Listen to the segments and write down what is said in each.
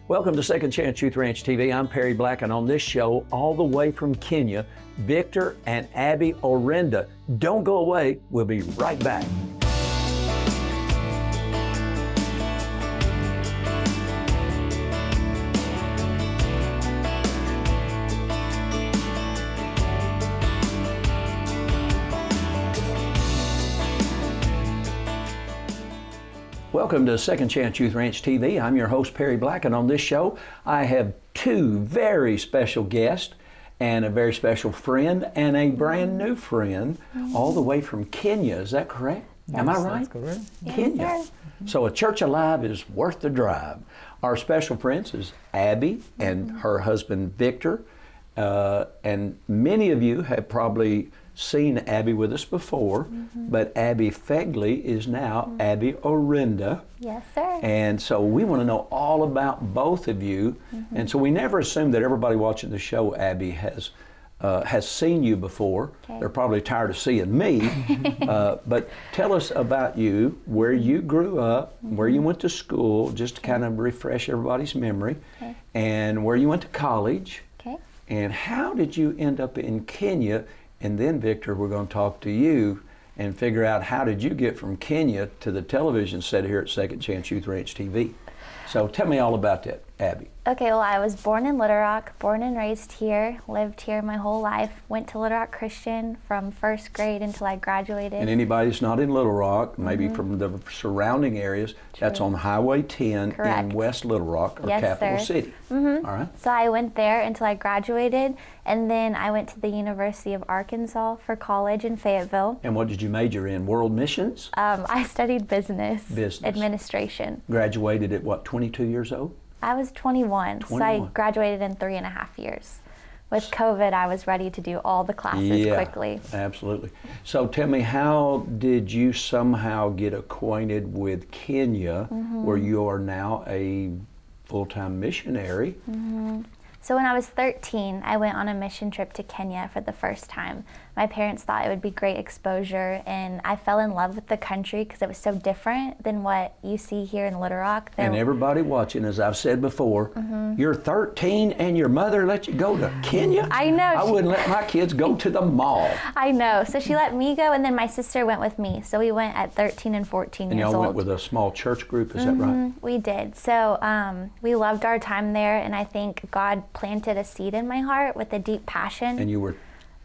Welcome to Second Chance Youth Ranch TV. I'm Perry Black, and on this show, all the way from Kenya, Victor and Abby Orinda. Don't go away. We'll be right back. Welcome to Second Chance Youth Ranch TV. I'm your host, Perry Black, and on this show, I have two very special guests and a very special friend and a brand new friend all the way from Kenya. Is that correct? Yes, am I right? That's correct. Kenya. Yes, So a church alive is worth the drive. Our special friends is Abby and her husband, Victor. And many of you have probably seen Abby with us before, but Abby Fegley is now Abby Orinda. Yes, sir. And so we want to know all about both of you. And so we never assume that everybody watching the show, Abby, has seen you before. Okay. They're probably tired of seeing me. But tell us about you, where you grew up, where you went to school, just to kind of refresh everybody's memory, Okay. and where you went to college, Okay. and how did you end up in Kenya? And then, Victor, we're going to talk to you and figure out how did you get from Kenya to the television set here at Second Chance Youth Ranch TV. So tell me all about that, Abby. Okay, well, I was born in Little Rock, born and raised here, lived here my whole life, went to Little Rock Christian from first grade until I graduated. And anybody that's not in Little Rock, maybe from the surrounding areas, that's on Highway 10 Correct. in West Little Rock, or Yes, Capital sir. City. All right. So I went there until I graduated, and then I went to the University of Arkansas for college in Fayetteville. And what did you major in? World missions? I studied business Business. administration. Graduated at what, 22 years old? I was 21, so I 21. graduated in 3.5 years. With COVID, I was ready to do all the classes quickly. Absolutely. So tell me, how did you somehow get acquainted with Kenya, where you are now a full-time missionary? So when I was 13, I went on a mission trip to Kenya for the first time. My parents thought it would be great exposure, and I fell in love with the country because it was so different than what you see here in Little Rock. And everybody watching, as I've said before, you're 13 and your mother let you go to Kenya? I know. I wouldn't let my kids go to the mall. I know. So she let me go, and then my sister went with me. So we went at 13 and 14 And years y'all old. went with a small church group, is that right? We did. So we loved our time there, and I think God planted a seed in my heart with a deep passion. And you were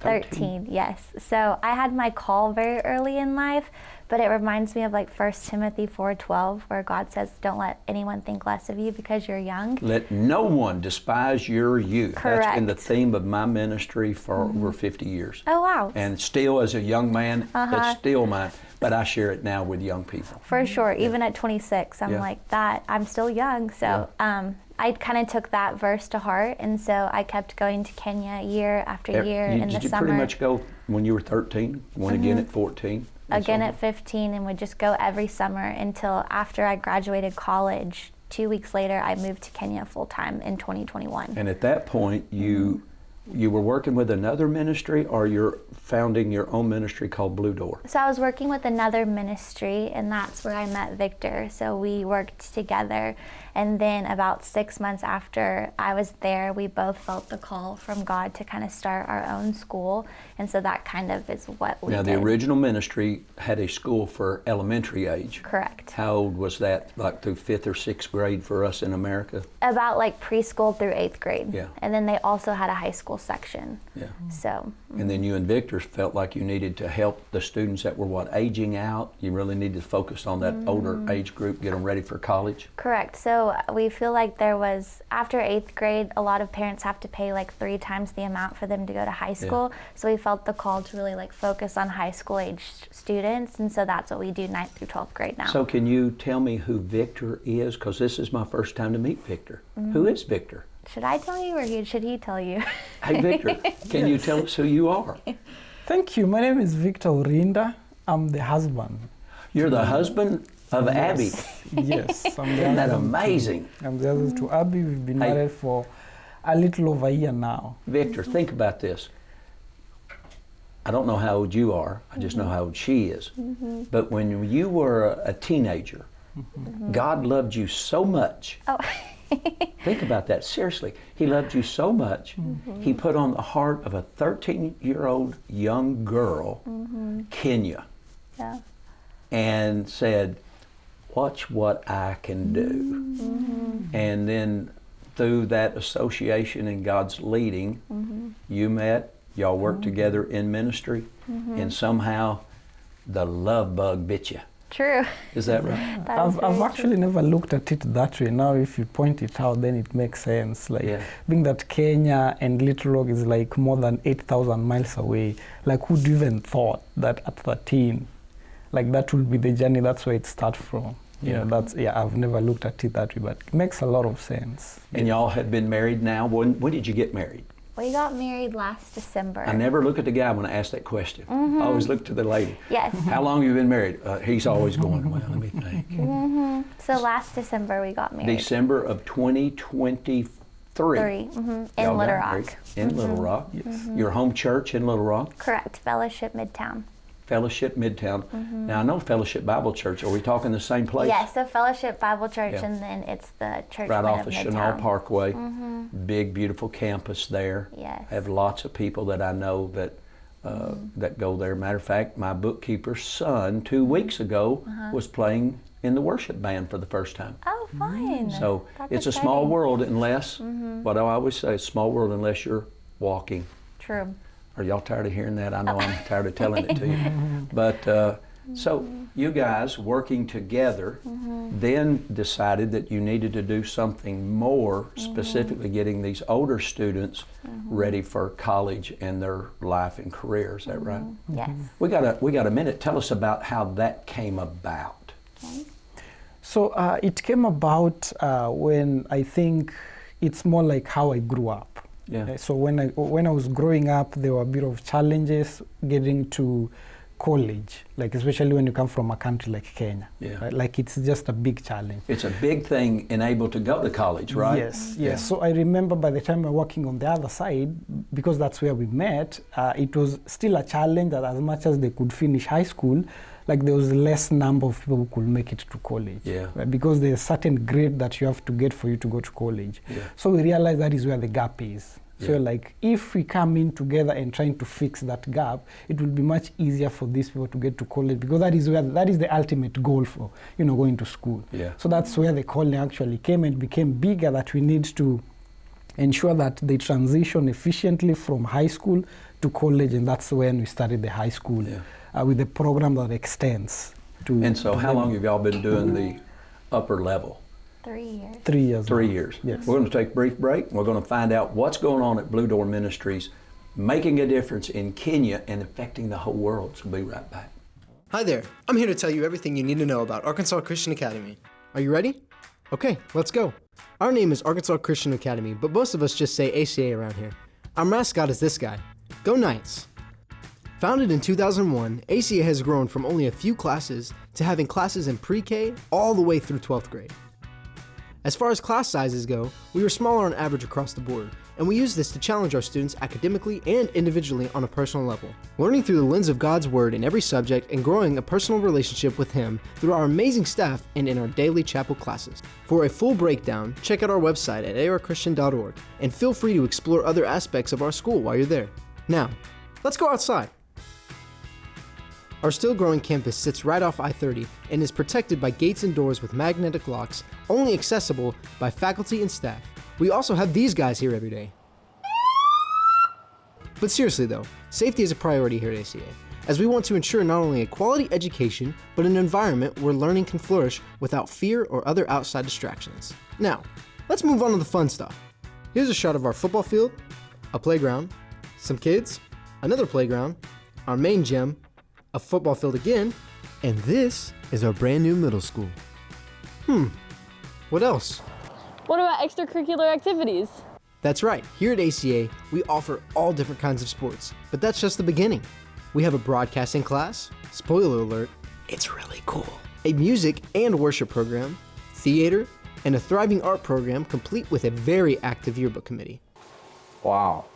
13? Yes. So I had my call very early in life, but it reminds me of like 1 Timothy 4:12, where God says, don't let anyone think less of you because you're young. Let no one despise your youth. That's been the Correct. theme of my ministry for over 50 years. Oh, wow. And still, as a young man, that's still mine. But I share it now with young people. For sure. Even at 26, I'm Yeah. like that. I'm still young. So I kind of took that verse to heart. And so I kept going to Kenya year after year in the Did you summer. pretty much go when you were 13? Went again at 14? and Again so at 15, and would just go every summer until after I graduated college. 2 weeks later, I moved to Kenya full time in 2021. And at that point, you were working with another ministry, or you're founding your own ministry called Blue Door? So I was working with another ministry, and that's where I met Victor. So we worked together, and then about 6 months after I was there, we both felt the call from God to kind of start our own school, and so that kind of is what we Now, did. the original ministry had a school for elementary age. Correct. How old was that, like through 5th or 6th grade for us in America? About like preschool through 8th grade. Yeah. And then they also had a high school section. Yeah. So And then you and Victor felt like you needed to help the students that were, aging out? You really needed to focus on that older age group, get them ready for college? correct. So we feel like there was, after 8th grade, a lot of parents have to pay like 3 times the amount for them to go to high school. So we felt the call to really like focus on high school age students. And so that's what we do 9th through 12th grade now. So can you tell me who Victor is? Because this is my first time to meet Victor. Who is Victor? Should I tell you, or should he tell you? Hey, Victor, can you tell us who you are? Thank you. My name is Victor Orinda. I'm the husband. You're the husband of Abby. Yes. I'm the Isn't that husband amazing? I'm the husband to Abby. We've been Hey. married for a little over a year now. Victor, think about this. I don't know how old you are, I just know how old she is. But when you were a teenager, God loved you so much Oh. Think about that, seriously. He loved you so much, he put on the heart of a 13-year-old young girl, Kenya, Yeah. and said, watch what I can do. And then through that association and God's leading, you met, y'all worked together in ministry, and somehow the love bug bit you. True. Is that right? That is I've very actually never looked at it that way. Now, if you point it out, then it makes sense. Like, being that Kenya and Little Rock is like more than 8,000 miles away, like, who'd even thought that at 13, like, that will be the journey, that's where it starts from. You know, that's, I've never looked at it that way, but it makes a lot of sense. And y'all have been married now. When did you get married? We got married last December. I never look at the guy when I ask that question. I always look to the lady. Yes. How long have you been married? He's always going, well, let me think. So last December we got married. December of 2023. In Y'all Little got Rock. married in Little Rock. Your home church in Little Rock? Correct. Fellowship Midtown. Fellowship Midtown. Now I know Fellowship Bible Church. Are we talking the same place? Yes, so Fellowship Bible Church, Yeah. and then it's the church Right off of Midtown. Chenal Parkway. Big, beautiful campus there. Yes. Have lots of people that I know that that go there. Matter of fact, my bookkeeper's son 2 weeks ago was playing in the worship band for the first time. Oh, fine. So That's it's a small exciting. world unless, what I always say, a small world unless you're walking. True. Are y'all tired of hearing that? I know I'm tired of telling it to you. But so you guys working together then decided that you needed to do something more, specifically getting these older students ready for college and their life and career. Is that right? Yes. We got a minute. Tell us about how that came about. Okay. So it came about when I think it's more like how I grew up. Yeah. So when I was growing up, there were a bit of challenges getting to college, like especially when you come from a country like Kenya. Yeah. Right? Like it's just a big challenge. It's a big thing and able to go to college, right? Yes, Yeah. yes. So I remember by the time we were working on the other side, because that's where we met, it was still a challenge that as much as they could finish high school, like there was less number of people who could make it to college. Yeah. Right? Because there's a certain grade that you have to get for you to go to college. Yeah. So we realized that is where the gap is. So Yeah. like if we come in together and trying to fix that gap, it will be much easier for these people to get to college, because that is the ultimate goal for, you know, going to school. Yeah. So that's where the calling actually came and became bigger, that we need to ensure that they transition efficiently from high school to college, and that's when we started the high school with a program that extends to. And so to how them. long have y'all been doing the upper level? 3 years. 3 years. 3 now. years. Yes. We're going to take a brief break. We're going to find out what's going on at Blue Door Ministries, making a difference in Kenya and affecting the whole world. So we'll be right back. Hi there, I'm here to tell you everything you need to know about Arkansas Christian Academy. Are you ready? Okay, let's go. Our name is Arkansas Christian Academy, but most of us just say ACA around here. Our mascot is this guy. Go Knights! Founded in 2001, ACA has grown from only a few classes to having classes in pre-K all the way through 12th grade. As far as class sizes go, we are smaller on average across the board, and we use this to challenge our students academically and individually on a personal level, learning through the lens of God's Word in every subject and growing a personal relationship with Him through our amazing staff and in our daily chapel classes. For a full breakdown, check out our website at archristian.org, and feel free to explore other aspects of our school while you're there. Now, let's go outside. Our still growing campus sits right off I-30 and is protected by gates and doors with magnetic locks, only accessible by faculty and staff. We also have these guys here every day. But seriously though, safety is a priority here at ACA, as we want to ensure not only a quality education, but an environment where learning can flourish without fear or other outside distractions. Now, let's move on to the fun stuff. Here's a shot of our football field, a playground, some kids, another playground, our main gym, a football field again, and this is our brand new middle school. What else? What about extracurricular activities? That's right, here at ACA, we offer all different kinds of sports, but that's just the beginning. We have a broadcasting class, spoiler alert, it's really cool, a music and worship program, theater, and a thriving art program complete with a very active yearbook committee. Wow.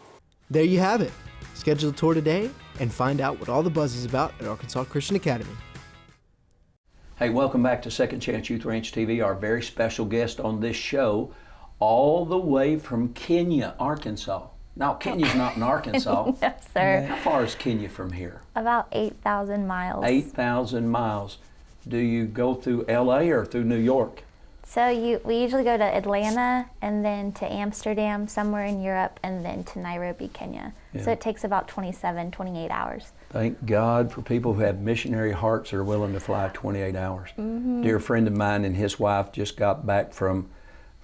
There you have it. Schedule a tour today and find out what all the buzz is about at Arkansas Christian Academy. Hey, welcome back to Second Chance Youth Ranch TV. Our very special guest on this show, all the way from Kenya, Arkansas. Now, Kenya's not in Arkansas. No, sir. How far is Kenya from here? About 8,000 miles. 8,000 miles. Do you go through LA or through New York? So we usually go to Atlanta and then to Amsterdam, somewhere in Europe, and then to Nairobi, Kenya. Yeah. So it takes about 27, 28 hours. Thank God for people who have missionary hearts that are willing to fly 28 hours. Dear friend of mine and his wife just got back from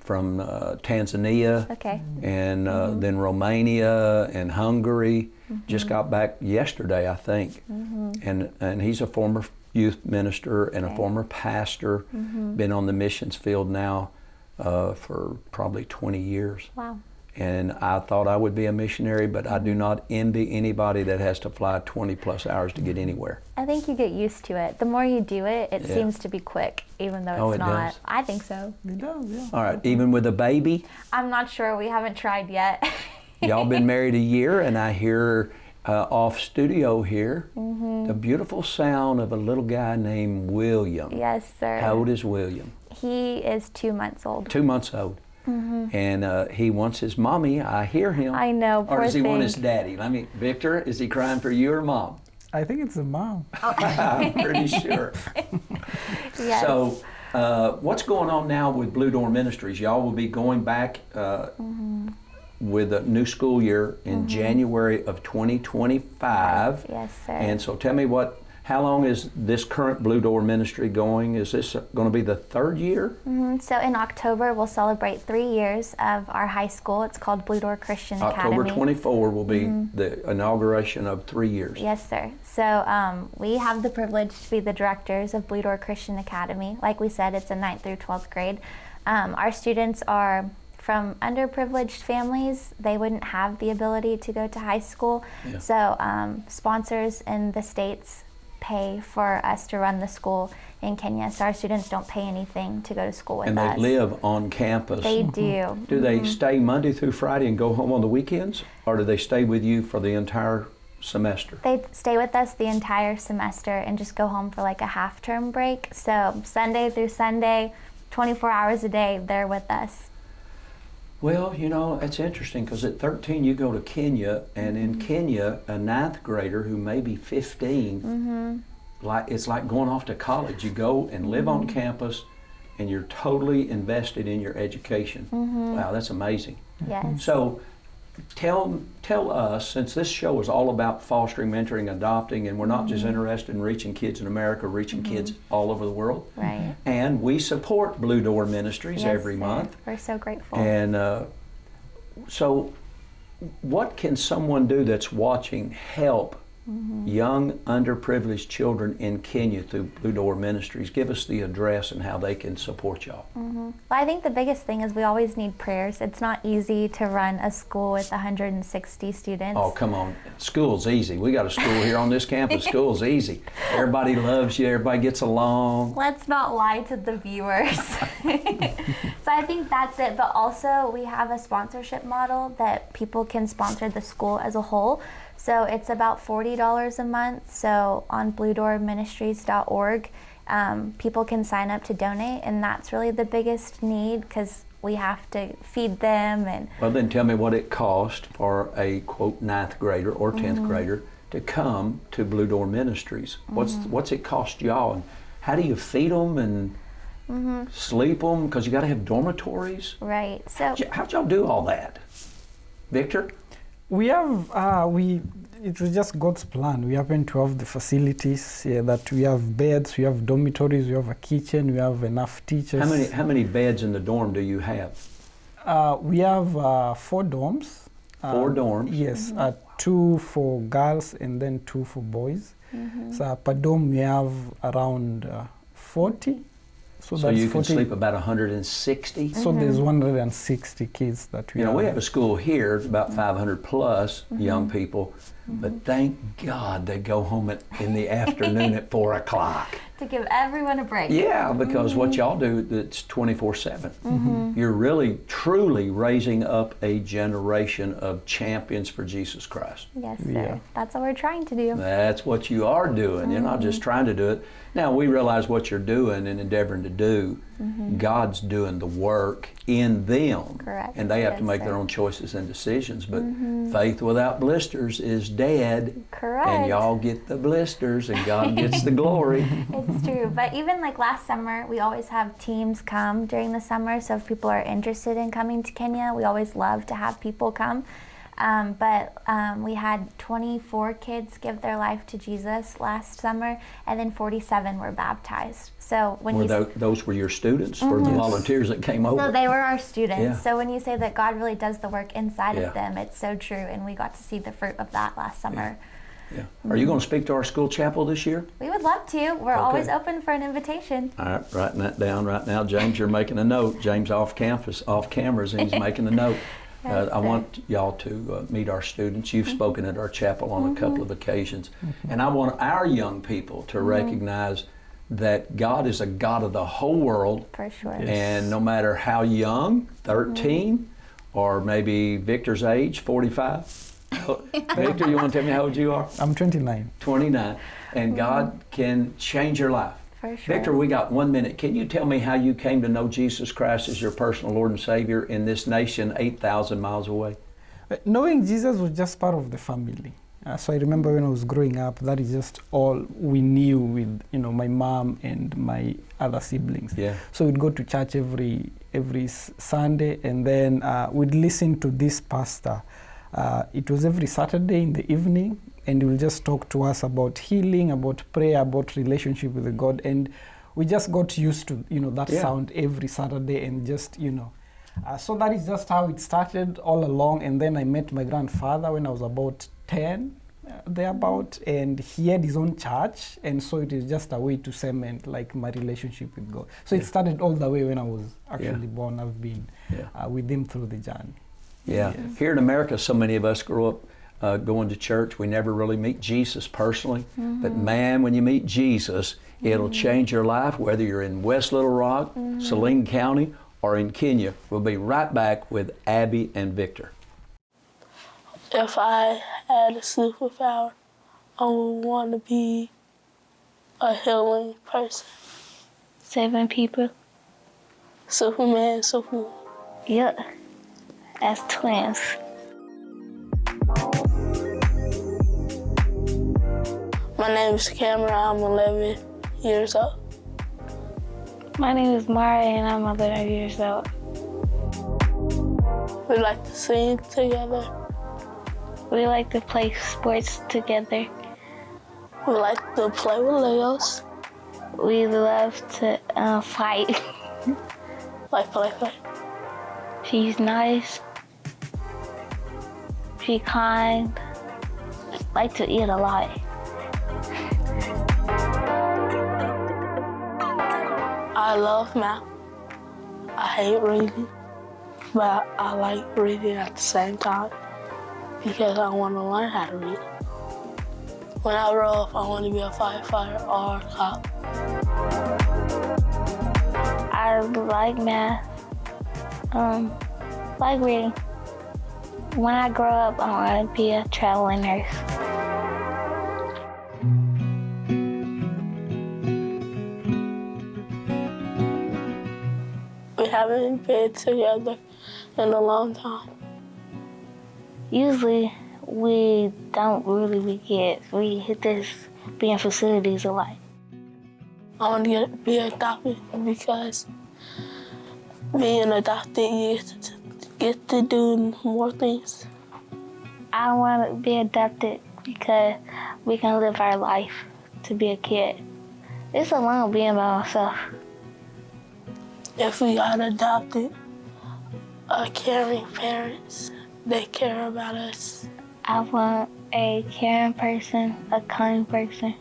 Tanzania, Okay. and then Romania and Hungary. Just got back yesterday, I think. And he's a former youth minister and a former pastor. Been on the missions field now for probably 20 years. Wow. And I thought I would be a missionary, but I do not envy anybody that has to fly 20 plus hours to get anywhere. I think you get used to it. The more you do it, it seems to be quick, even though it's it not. does? I think so. It does, yeah. All right, even with a baby? I'm not sure. We haven't tried yet. Y'all been married a year, and I hear off studio here the beautiful sound of a little guy named William. Yes, sir. How old is William? He is 2 months old. 2 months old. And he wants his mommy. I hear him. I know, Or poor does he want thing. his daddy? Victor, is he crying for you or mom? I think it's a mom. I'm pretty sure. Yes. So, what's going on now with Blue Door Ministries? Y'all will be going back with a new school year in January of 2025. Yes, sir. And so tell me how long is this current Blue Door Ministry going? Is this going to be the third year? So in October, we'll celebrate 3 years of our high school. It's called Blue Door Christian October Academy. 24 will be the inauguration of 3 years. Yes, sir. So we have the privilege to be the directors of Blue Door Christian Academy. Like we said, it's a 9th through 12th grade. Our students are from underprivileged families. They wouldn't have the ability to go to high school. Yeah. So sponsors in the States pay for us to run the school in Kenya. So our students don't pay anything to go to school with And us. they live on campus. They do. Do they stay Monday through Friday and go home on the weekends? Or do they stay with you for the entire semester? They stay with us the entire semester and just go home for like a half-term break. So Sunday through Sunday, 24 hours a day, they're with us. Well, it's interesting because at 13 you go to Kenya, and in Kenya, a 9th grader who may be 15, it's like going off to college. You go and live on campus, and you're totally invested in your education. Wow, that's amazing. Yes. So tell us, since this show is all about fostering, mentoring, adopting, and we're not just interested in reaching kids in America, reaching kids all over the world. Right. And we support Blue Door Ministries Yes, every sir. month. We're so grateful. And so what can someone do that's watching help young underprivileged children in Kenya through Blue Door Ministries? Give us the address and how they can support y'all. Well, I think the biggest thing is we always need prayers. It's not easy to run a school with 160 students. Oh, come on. School's easy. We got a school here on this campus. School's easy. Everybody loves you. Everybody gets along. Let's not lie to the viewers. So I think that's it. But also we have a sponsorship model that people can sponsor the school as a whole. So it's about $40 a month. So on bluedoorministries.org, people can sign up to donate, and that's really the biggest need because we have to feed them. And Well, then tell me what it cost for a, quote, 9th grader or 10th grader to come to Blue Door Ministries. What's it cost y'all? And how do you feed them and sleep them? Because you got to have dormitories. right. So How'd y'all do all that? Victor? We have, it was just God's plan. We happen to have the facilities that we have beds, we have dormitories, we have a kitchen, we have enough teachers. How many beds in the dorm do you have? We have 4 dorms. 4 dorms? Yes, 2 for girls and then 2 for boys. So per dorm we have around 40. So that's you can 40. sleep about 160? So there's 160 kids that we You know, have. we have a school here, it's about 500 plus young people, but thank God they go home in the afternoon at 4 o'clock. to give everyone a break. Yeah, because what y'all do, it's 24/7. You're really, truly raising up a generation of champions for Jesus Christ. Yes, sir. That's what we're trying to do. That's what you are doing. You're not just trying to do it. Now, we realize what you're doing and endeavoring to do. God's doing the work in them. Correct. And they have to Yes, make sir. their own choices and decisions. But faith without blisters is dead. Correct. And y'all get the blisters and God gets the glory. It's true. But even like last summer, we always have teams come during the summer. So if people are interested in coming to Kenya, we always love to have people come. But we had 24 kids give their life to Jesus last summer, and then 47 were baptized. So when Those were your students or the volunteers that came over? So they were our students. Yeah. So when you say that God really does the work inside Yeah. of them, it's so true. And we got to see the fruit of that last summer. Yeah. Are you going to speak to our school chapel this year? We would love to. We're always open for an invitation. All right, writing that down right now. James, you're making a note. James off cameras, and he's making a note. I want y'all to meet our students. You've spoken at our chapel on a couple of occasions. And I want our young people to recognize that God is a God of the whole world. For sure. And no matter how young, 13, or maybe Victor's age, 45. Victor, you want to tell me how old you are? I'm 29. 29. And God can change your life. For sure. Victor, we got 1 minute. Can you tell me how you came to know Jesus Christ as your personal Lord and Savior in this nation 8,000 miles away? Knowing Jesus was just part of the family. So I remember when I was growing up, that is just all we knew with, my mom and my other siblings. Yeah. So we'd go to church every Sunday, and then we'd listen to this pastor. It was every Saturday in the evening, and he will just talk to us about healing, about prayer, about relationship with God. And we just got used to, that sound every Saturday, and just, so that is just how it started all along. And then I met my grandfather when I was about 10, thereabout, and he had his own church. And so it is just a way to cement like my relationship with God. So it started all the way when I was actually born. I've been with him through the journey. Yeah. Here in America, so many of us grew up going to church. We never really meet Jesus personally. But man, when you meet Jesus, it'll change your life, whether you're in West Little Rock, Saline County, or in Kenya. We'll be right back with Abby and Victor. If I had a superpower, I would want to be a healing person. Saving people. Superman. Yep. As twins. My name is Cameron. I'm 11 years old. My name is Mara, and I'm 11 years old. We like to sing together. We like to play sports together. We like to play with Legos. We love to fight. Play. She's nice. She kind. Like to eat a lot. I love math. I hate reading, but I like reading at the same time because I want to learn how to read. When I grow up, I want to be a firefighter or a cop. I like math. Like reading. When I grow up, I want to be a traveling nurse. We haven't been together in a long time. Usually, we don't really be kids. We just be in facilities a lot. I want to be adopted because being adopted, you get to do more things. I want to be adopted because we can live our life to be a kid. It's alone being by myself. If we got adopted, caring parents, they care about us. I want a caring person, a kind person,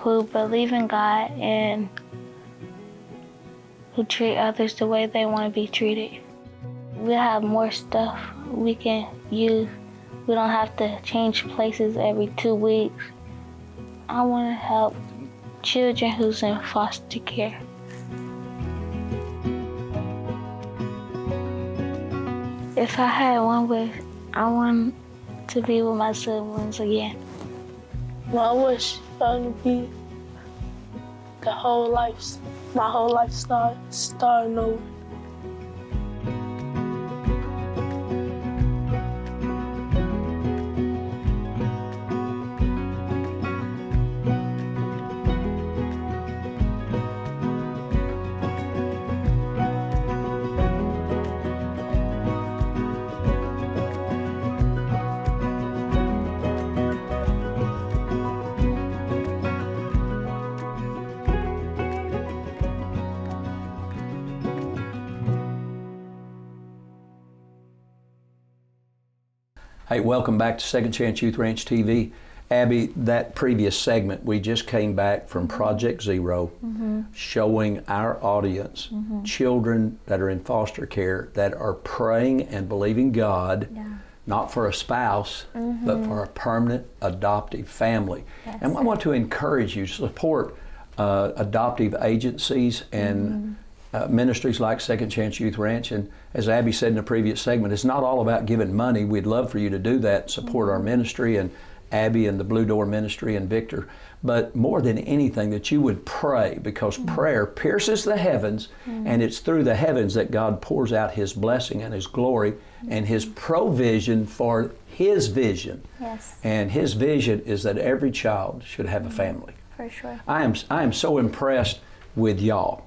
who believe in God and who treat others the way they want to be treated. We have more stuff we can use. We don't have to change places every 2 weeks. I want to help children who's in foster care. If I had one wish, I want to be with my siblings again. My wish to be my whole life starting over. Hey, welcome back to Second Chance Youth Ranch TV. Abby, that previous segment, we just came back from Project Zero, showing our audience children that are in foster care that are praying and believing God, not for a spouse, but for a permanent adoptive family. Yes, and I want to encourage you to support adoptive agencies and ministries like Second Chance Youth Ranch. And as Abby said in the previous segment, it's not all about giving money. We'd love for you to do that, support our ministry and Abby and the Blue Door Ministry and Victor. But more than anything, that you would pray, because prayer pierces the heavens, and it's through the heavens that God pours out His blessing and His glory and His provision for His vision. Yes. And His vision is that every child should have a family. For sure. I am so impressed with y'all.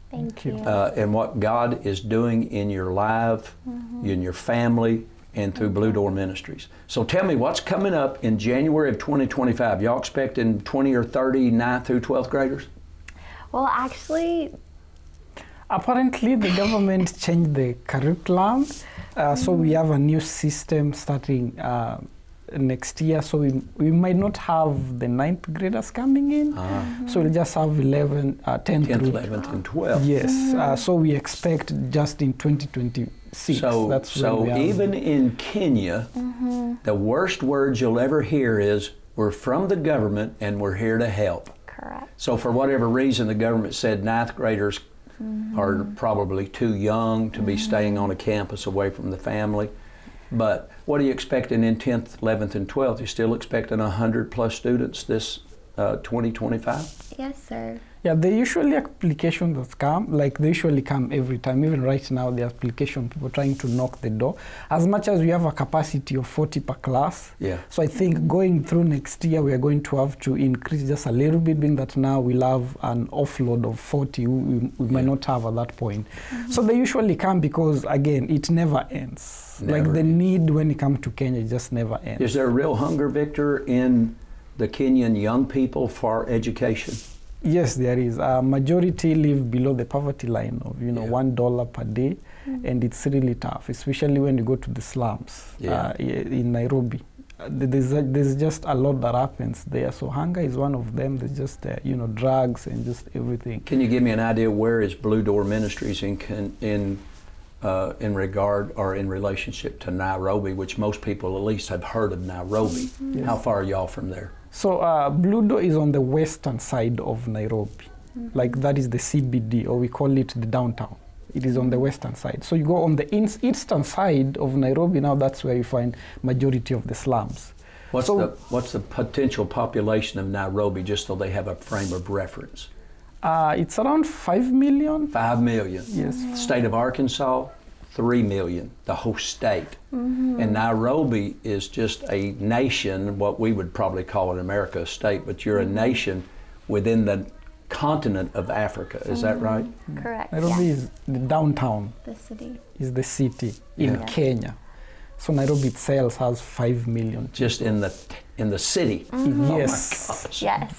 Thank you. And what God is doing in your life, in your family, and through Blue Door Ministries. So tell me, what's coming up in January of 2025? Y'all expecting 20 or 30 9th through 12th graders? Well, actually, Apparently, the government changed the curriculum, so we have a new system starting next year. So we might not have the 9th graders coming in, so we'll just have 11, 10 10th, through 11th, and 12th. Yes, so we expect just in 2026. So even in Kenya, the worst words you'll ever hear is, we're from the government and we're here to help. correct. So for whatever reason, the government said 9th graders are probably too young to be staying on a campus away from the family. But what are you expecting in 10th, 11th, and 12th? You still expecting 100 plus students this 2025? Yes, sir. Yeah, the usually applications that come, like they usually come every time. Even right now, the application, people trying to knock the door. As much as we have a capacity of 40 per class, so I think going through next year, we are going to have to increase just a little bit, being that now we'll have an offload of 40 we might not have at that point. So they usually come because, again, it never ends. Like the need when it comes to Kenya, it just never ends. Is there a real hunger, Victor, in the Kenyan young people for education? Yes, there is. Majority live below the poverty line of, $1 per day, and it's really tough, especially when you go to the slums in Nairobi. There's just a lot that happens there. So hunger is one of them. There's just, drugs and just everything. Can you give me an idea where is Blue Door Ministries in regard or in relationship to Nairobi, which most people at least have heard of Nairobi? Yes. How far are y'all from there? So Blue Door is on the western side of Nairobi. Like that is the CBD, or we call it the downtown. It is on the western side. So you go on the eastern side of Nairobi, now that's where you find majority of the slums. What's the potential population of Nairobi, just so they have a frame of reference? It's around 5 million. 5 million. Yes. State of Arkansas, 3 million, the whole state. And Nairobi is just a nation, what we would probably call in America a state, but you're a nation within the continent of Africa. Is that right? Correct. Nairobi is the downtown. The city. Is the city in Kenya. So Nairobi itself has 5 million. Just in the city. Yes. Oh my gosh. Yes.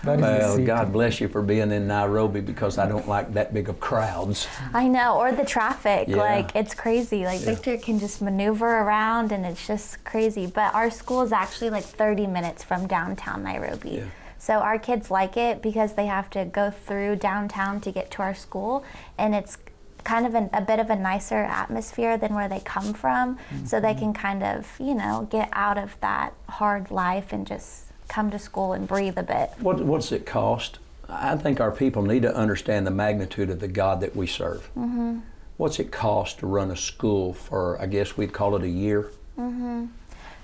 That is the Well, city. God bless you for being in Nairobi, because I don't like that big of crowds. I know, or the traffic, Yeah. like it's crazy. Like Victor can just maneuver around and it's just crazy. But our school is actually like 30 minutes from downtown Nairobi. Yeah. So our kids like it because they have to go through downtown to get to our school, and it's kind of a bit of a nicer atmosphere than where they come from, so they can kind of, get out of that hard life and just come to school and breathe a bit. What's it cost I think our people need to understand the magnitude of the God that we serve. What's it cost to run a school for, I guess we'd call it a year?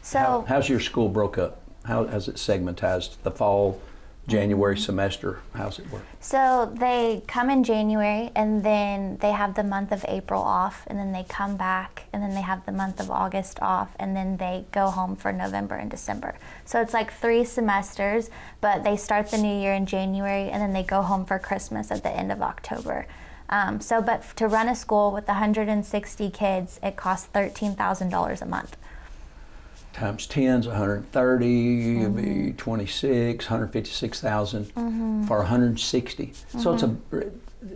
So How's your school broke up? How has it segmentized? The fall, January semester, how's it work? So they come in January, and then they have the month of April off, and then they come back, and then they have the month of August off, and then they go home for November and December. So it's like 3 semesters, but they start the new year in January, and then they go home for Christmas at the end of October. But to run a school with 160 kids, it costs $13,000 a month. Times 10's 130, it'd be 26, 156,000 for 160. So it's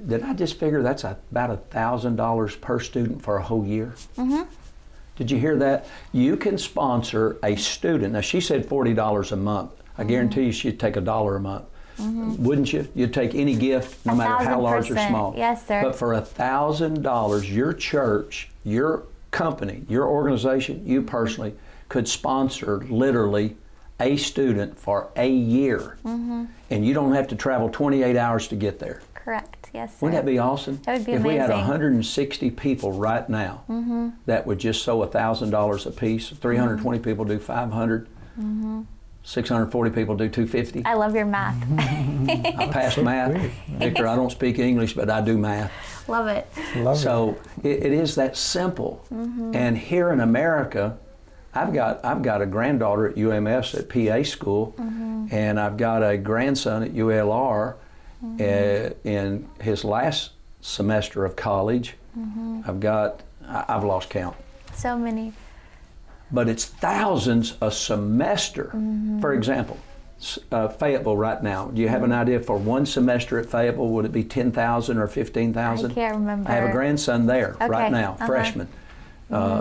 did I just figure that's about $1,000 per student for a whole year? Did you hear that? You can sponsor a student. Now she said $40 a month. I guarantee you she'd take $1 a month. Wouldn't you? You'd take any gift, no matter how large or 1,000%. small. Yes, sir. But for $1,000, your church, your company, your organization, you personally could sponsor literally a student for a year. And you don't have to travel 28 hours to get there. Correct, yes, sir. Wouldn't that be awesome? That would be if we had amazing. 160 people right now that would just sow $1,000 a piece, 320 people do 500, 640 people do 250. I love your math. I passed math. Victor, I don't speak English, but I do math. Love it. So it is that simple. And here in America, I've got a granddaughter at UMS at PA school, and I've got a grandson at ULR in his last semester of college. I've lost count. So many. But it's thousands a semester. For example, Fayetteville right now, do you have an idea for one semester at Fayetteville, would it be 10,000 or 15,000? I can't remember. I have a grandson there right now, freshman.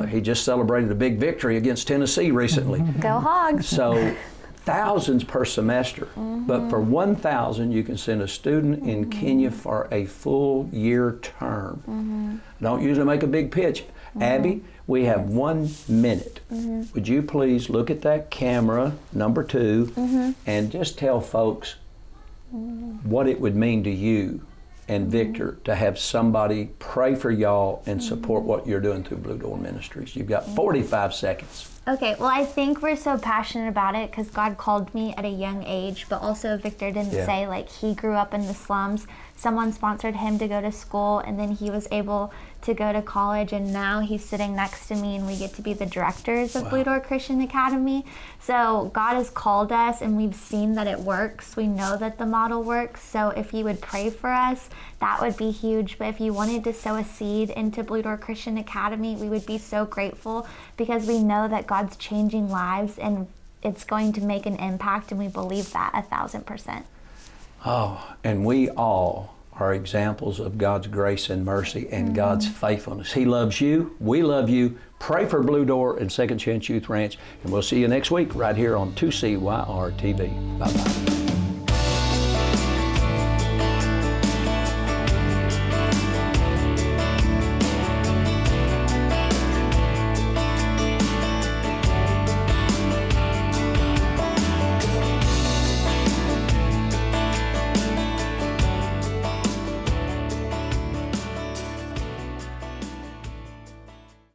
He just celebrated a big victory against Tennessee recently. Go Hogs. So thousands per semester. But for 1,000, you can send a student in Kenya for a full year term. Don't usually make a big pitch. Abby, we have 1 minute. Would you please look at that camera, number 2, and just tell folks what it would mean to you and Victor to have somebody pray for y'all and support what you're doing through Blue Door Ministries. You've got 45 seconds. Okay, well, I think we're so passionate about it because God called me at a young age, but also Victor didn't say, like, he grew up in the slums. Someone sponsored him to go to school, and then he was able to go to college, and now he's sitting next to me, and we get to be the directors of Blue Door Christian Academy. So God has called us, and we've seen that it works. We know that the model works, so if you would pray for us, that would be huge. But if you wanted to sow a seed into Blue Door Christian Academy, we would be so grateful because we know that God's changing lives, and it's going to make an impact, and we believe that 1,000%. Oh, and we all are examples of God's grace and mercy and God's faithfulness. He loves you. We love you. Pray for Blue Door and Second Chance Youth Ranch. And we'll see you next week right here on 2CYR-TV. Bye-bye.